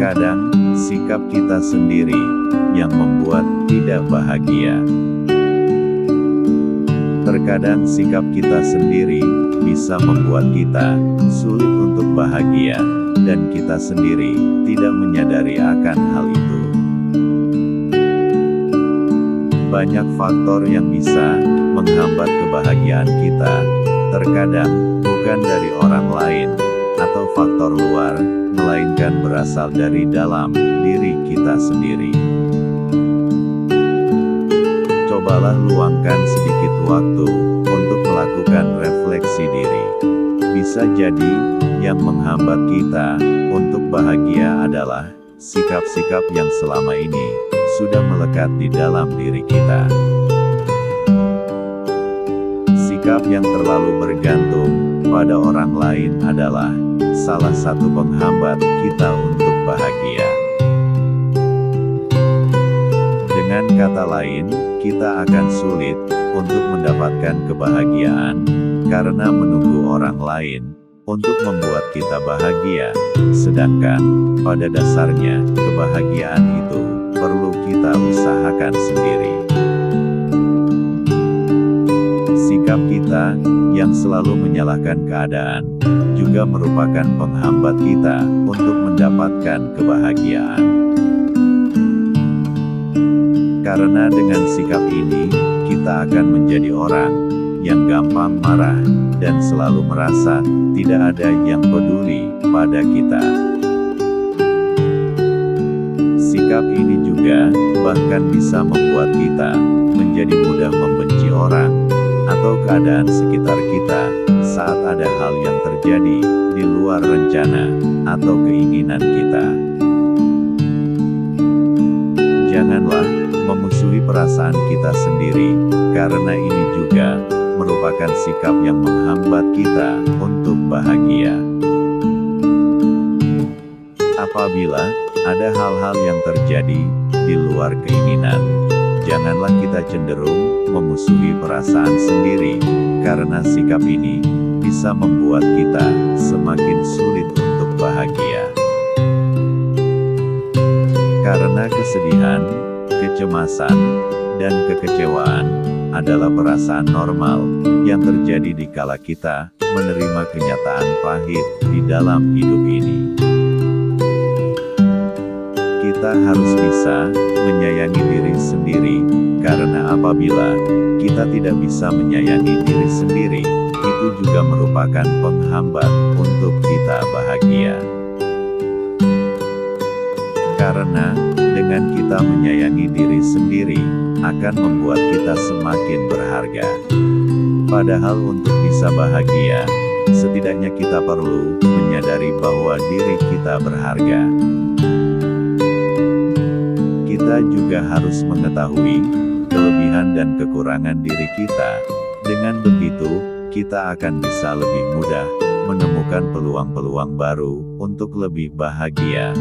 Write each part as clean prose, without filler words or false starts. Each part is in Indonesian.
Terkadang, sikap kita sendiri yang membuat tidak bahagia. Terkadang sikap kita sendiri bisa membuat kita sulit untuk bahagia, dan kita sendiri tidak menyadari akan hal itu. Banyak faktor yang bisa menghambat kebahagiaan kita, terkadang bukan dari orang lain atau faktor luar, melainkan berasal dari dalam diri kita sendiri. Cobalah luangkan sedikit waktu untuk melakukan refleksi diri. Bisa jadi, yang menghambat kita untuk bahagia adalah sikap-sikap yang selama ini sudah melekat di dalam diri kita. Sikap yang terlalu bergantung pada orang lain adalah salah satu penghambat kita untuk bahagia. Dengan kata lain, kita akan sulit untuk mendapatkan kebahagiaan karena menunggu orang lain untuk membuat kita bahagia, sedangkan pada dasarnya kebahagiaan itu perlu kita usahakan sendiri. Sikap kita yang selalu menyalahkan keadaan juga merupakan penghambat kita untuk mendapatkan kebahagiaan. Karena dengan sikap ini, kita akan menjadi orang yang gampang marah dan selalu merasa tidak ada yang peduli pada kita. Sikap ini juga bahkan bisa membuat kita menjadi mudah membenci orang atau keadaan sekitar kita saat ada hal yang terjadi di luar rencana atau keinginan kita. Janganlah memusuhi perasaan kita sendiri, karena ini juga merupakan sikap yang menghambat kita untuk bahagia. Apabila ada hal-hal yang terjadi di luar keinginan, janganlah kita cenderung memusuhi perasaan sendiri, karena sikap ini bisa membuat kita semakin sulit untuk bahagia. Karena kesedihan, kecemasan, dan kekecewaan adalah perasaan normal yang terjadi dikala kita menerima kenyataan pahit di dalam hidup ini. Kita harus bisa menyayangi diri sendiri, karena apabila kita tidak bisa menyayangi diri sendiri, itu juga merupakan penghambat untuk kita bahagia. Karena dengan kita menyayangi diri sendiri, akan membuat kita semakin berharga. Padahal untuk bisa bahagia, setidaknya kita perlu menyadari bahwa diri kita berharga. Kita juga harus mengetahui kelebihan dan kekurangan diri kita. Dengan begitu, kita akan bisa lebih mudah menemukan peluang-peluang baru untuk lebih bahagia.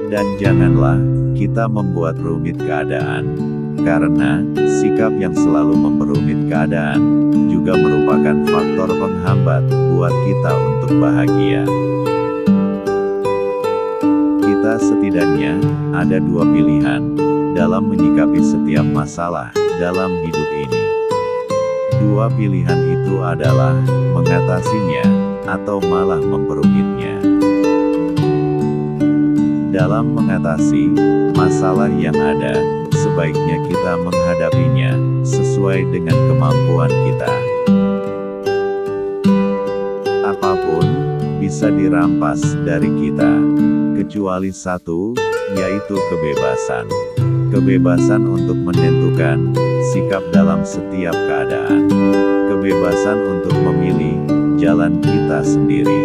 Dan janganlah kita membuat rumit keadaan, karena sikap yang selalu memperumit keadaan juga merupakan faktor penghambat buat kita untuk bahagia. Kita setidaknya ada dua pilihan dalam menyikapi setiap masalah dalam hidup ini. Dua pilihan itu adalah mengatasinya atau malah memperumitnya. Dalam mengatasi masalah yang ada, sebaiknya kita menghadapinya sesuai dengan kemampuan kita. Apapun bisa dirampas dari kita, kecuali satu, yaitu kebebasan. Kebebasan untuk menentukan sikap dalam setiap keadaan. Kebebasan untuk memilih jalan kita sendiri.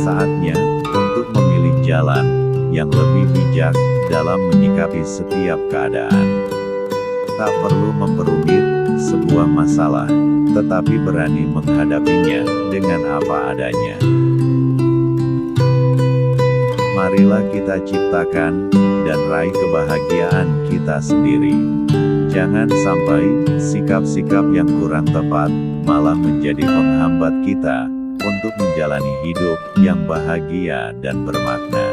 Saatnya untuk memilih jalan yang lebih bijak dalam menyikapi setiap keadaan. Tak perlu memperumit sebuah masalah, tetapi berani menghadapinya dengan apa adanya. Marilah kita ciptakan dan raih kebahagiaan kita sendiri. Jangan sampai sikap-sikap yang kurang tepat malah menjadi penghambat kita untuk menjalani hidup yang bahagia dan bermakna.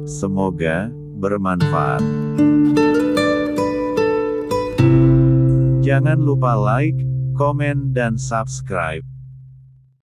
Semoga bermanfaat. Jangan lupa like, komen, dan subscribe.